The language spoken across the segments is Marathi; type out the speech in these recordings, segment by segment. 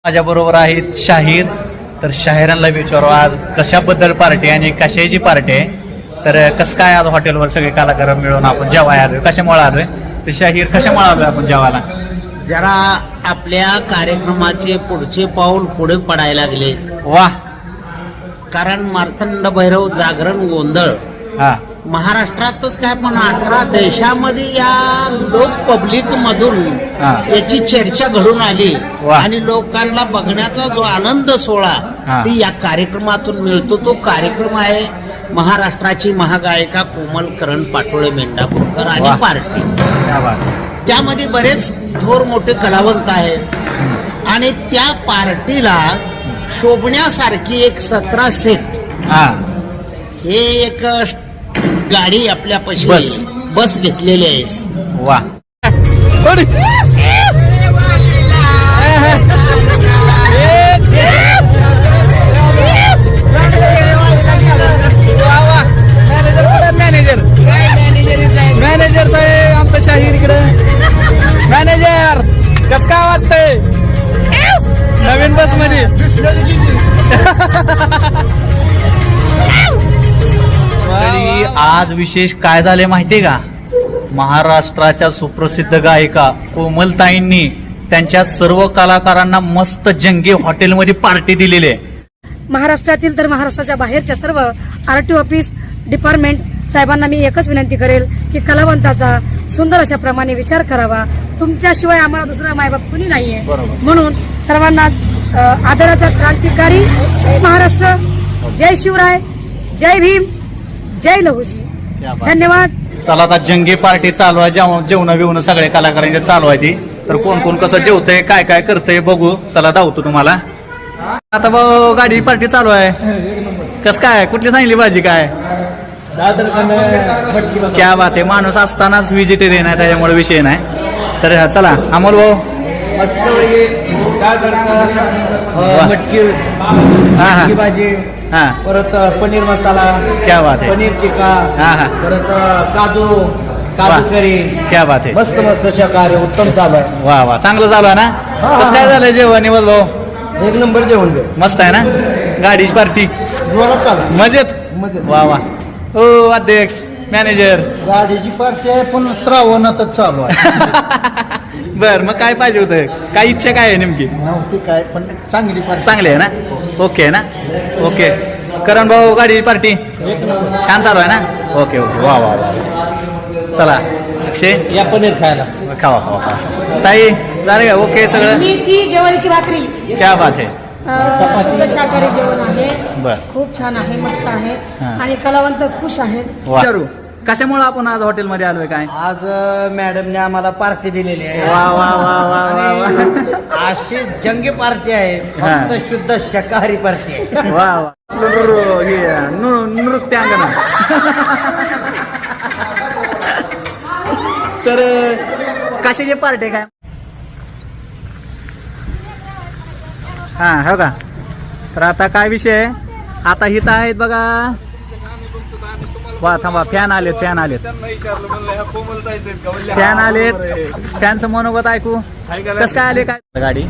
माझ्या बरोबर आहेत शाहीर. तर शाहिरांना विचारू आज कशाबद्दल पार्टी आणि कशाची पार्टी आहे. तर कसं काय आज हॉटेलवर सगळे कलाकार मिळून आपण जेवायला आलोय, कशामुळे आलोय तर शाहीर कशामुळे आलोय आपण जेवायला? जरा आपल्या कार्यक्रमाचे पुढचे पाऊल पुढे पडायला लागले. वा. कारण मार्तंड भैरव जागरण गोंधळ हा महाराष्ट्रातच काय पण 18 देशामध्ये या लोक पब्लिक मधून हा. याची चर्चा घडून आली वा. आणि लोकांना बघण्याचा जो आनंद सोहळा हा. ती या कार्यक्रमातून मिळतो. तो कार्यक्रम आहे महाराष्ट्राची महागायिका कोमल करण पाटोळे मेंढापूरकर आणि वा. पार्टी. क्या बात. त्यामध्ये बरेच थोर मोठे कलावंत आहेत आणि त्या पार्टीला शोभण्यासारखी एक 17 सीट हा हे एक गाडी आपल्या बस. बस घेतलेली आहे. वा. मॅनेजर साहेब आमचा शाहीर इकडे. मॅनेजर कस काय वाटतंय नवीन बस मध्ये? तरी आज विशेष काय झाले माहितीये का? महाराष्ट्राच्या सुप्रसिद्ध गायिका कोमलताईंनी त्यांच्या सर्व कलाकारांना मस्त जंगी हॉटेलमध्ये पार्टी दिलेली आहे. महाराष्ट्रातील तर महाराष्ट्राच्या बाहेरच्या सर्व आरटीओ ऑफिस डिपार्टमेंट साहेबांना मी एकच विनंती करेल की कलावंताचा सुंदर अशा प्रमाणे विचार करावा. तुमच्याशिवाय आम्हाला दुसरा मायबाप कुणी नाहीये. बरोबर. म्हणून सर्वांना आदराचा क्रांतिकारी जय महाराष्ट्र, जय शिवराय, जय भीम, जय लहुजी. क्या बात. धन्यवाद. चला आता जंगी पार्टी चालू आहे. जेवण बिवणं सगळे कलाकारांचे चालू आहे ती. तर कोण कोण कसं जेवतंय काय काय करतंय बघू. चला धावतो तुम्हाला. आता भाऊ गाडी पार्टी चालू आहे. कस काय कुठली सांगली भाजी काय? क्या बात आहे. माणूस असतानाच व्हेजिटेरियन आहे त्याच्यामुळे विषय नाही. तर चला अमोल भाऊ. मटकी भाजी, हा परत पनीर मसाला, क्या बात आहे. पनीर टिक्का, हा हा परत काजू वाह. करी. क्या बात आहे. मस्त मस्त शाकाहारी उत्तम चालू आहे. वा वा चांगलं चालू आहे ना? कसं काय झालंय जेवण निवद भाऊ? एक नंबर जेवण दे. मस्त आहे ना? गाडीची पार्टी जोरात चालू मजेत. मजेत. वा वा. हो अध्यक्ष मॅनेजर. गाडीची पार्टी आहे पण श्रावणातच चालू आहे. बर मग काय पाहिजे होतं? काय इच्छा काय आहे नेमकी? नव्हती काय पण चांगली पार्टी. चांगली आहे ना? ओके आहे ना? ओके. करण भाऊ गाडी पार्टी छान चालू आहे ना? Okay okay. वा वा वा. चला अक्षय या पनीर खायला. खावा खावा खावा. ताई झालं का? ओके सगळं. मेथी ज्वारीची भाकरी, क्या बात आहे. शुद्ध शाकाहारी जेवण आहे. बर. खूप छान आहे, मस्त आहे हा. आणि कलावंत खुश आहेत. वा. कशामुळे आपण आज हॉटेलमध्ये आलोय काय? आज मॅडमने आम्हाला पार्टी दिलेली आहे. वा वा वा वा वा वा. आणि अशी जंगी पार्टी आहे. फक्त शुद्ध शाकाहारी पार्टी आहे. वा वा. नृत्यांगना. तर कशाची पार्टी काय? हा हो का? तर आता काय विषय आहे? आता हिथं आहेत बघा. वा थांबा. फॅन आलेत फॅन आलेत फॅन आलेत. फॅनचं मनोगत ऐकू. कसं काय आले काय गाडी?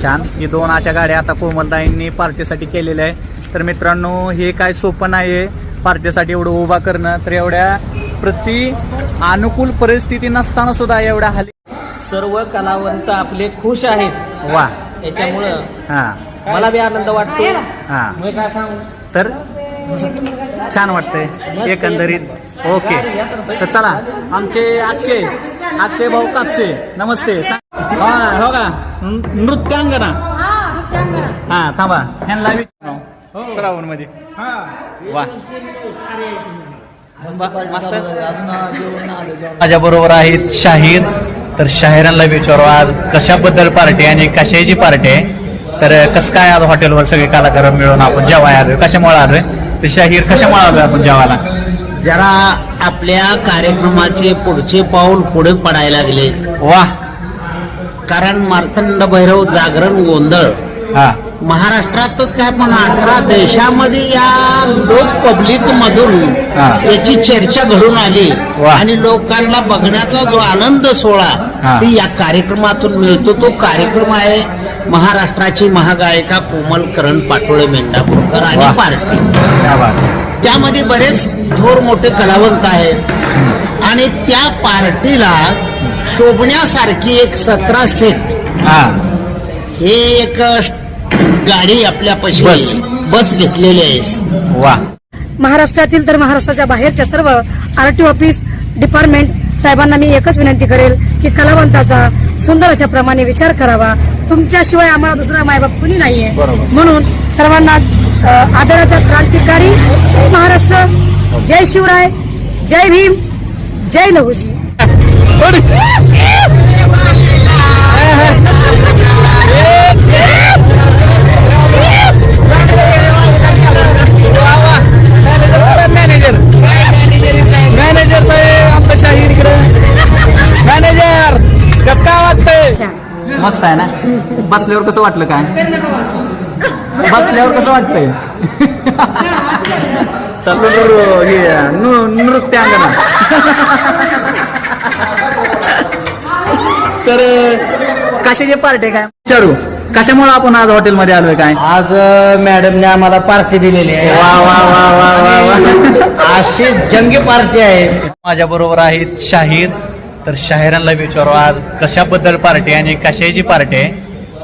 छान. ही 2 अशा गाड्या आता कोमलताईंनी पार्टीसाठी केलेल्या आहे. तर मित्रांनो हे काय सोपं नाहीये पार्टीसाठी एवढं उभा करणं. तर एवढ्या अनुकूल परिस्थिती नसताना सुद्धा एवढ्या हाली सर्व कलावंत आपले खुश आहेत. वा. याच्यामुळं हा मला बी आनंद वाटतो. हा. मी काय सांगू, तर छान वाटतंय एकंदरीत. ओके. तर चला आमचे अक्षय भाऊ कापसे नमस्ते. हा हो का? नृत्यांगना. हा थांबा ह्यांना श्रावण मध्ये. वा मस्त. माझ्या बरोबर आहेत शाहीर. तर शाहिरांना विचारू आज कशाबद्दल पार्टी आणि कशाची पार्टी आहे. तर कसं काय आज हॉटेलवर सगळे कलाकार मिळून आपण जेवायला आलोय, कशामुळे आलोय तर शाहीर कशामुळे आलोय आपण जेवायला? जरा आपल्या कार्यक्रमाचे पुढचे पाऊल पुढे पडायला लागले. वा. कारण मार्तंड भैरव जागरण गोंधळ हा महाराष्ट्रातच काय पण 18 देशामध्ये या लोक पब्लिक मधून हा. याची चर्चा घडून आली वा. आणि लोकांना बघण्याचा जो आनंद सोहळा हा. ती या कार्यक्रमातून मिळतो. तो कार्यक्रम आहे महाराष्ट्राची महागायिका कोमल करण पाटोळे मेंढापूरकर आणि वा. पार्टी. क्या बात. त्यामध्ये बरेच थोर मोठे कलावंत आहेत आणि त्या पार्टीला शोभण्यासारखी एक 17 सीट हा हे एक गाडी आपल्यापाशी बस घेतलेली आहे. वा. महाराष्ट्रातील तर महाराष्ट्राच्या बाहेरच्या सर्व आरटीओ ऑफिस डिपार्टमेंट साहेबांना मी एकच विनंती करेल की कलावंताचा सुंदर अशा प्रमाणे विचार करावा. तुमच्याशिवाय आम्हाला दुसरा मायबाप कुणी नाहीये. बरोबर. म्हणून सर्वांना आदराचा क्रांतिकारी जय महाराष्ट्र, जय शिवराय, जय भीम, जय लहुजी. मॅनेजर साहेब आमचा शाहीर इकडे. मॅनेजर कसं काय वाटतंय? मस्त आहे ना. बसल्यावर कसं वाटलं काय? बसल्यावर कसं वाटतंय? चालू हे नृत्यांगना. तर कशाची पार्टी काय विचारू? कशामुळे आपण आज हॉटेलमध्ये आलोय काय? आज मॅडमने आम्हाला पार्टी दिलेली आहे. वा वा वा वा वा वा. अशी जंगी पार्टी आहे. माझ्या बरोबर आहेत शाहीर. तर शाहिरांना विचारू आज कशाबद्दल पार्टी आणि कशाची पार्टी आहे.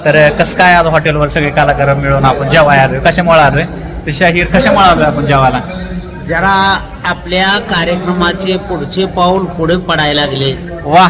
तर कसं काय आज हॉटेलवर सगळे कलाकार मिळून आपण जेवाय आलोय, कशामुळे आलोय? तर शाहीर कशामुळे आलोय आपण जेवायला? जरा आपल्या कार्यक्रमाचे पुढचे पाऊल पुढे पडायला लागले. वाह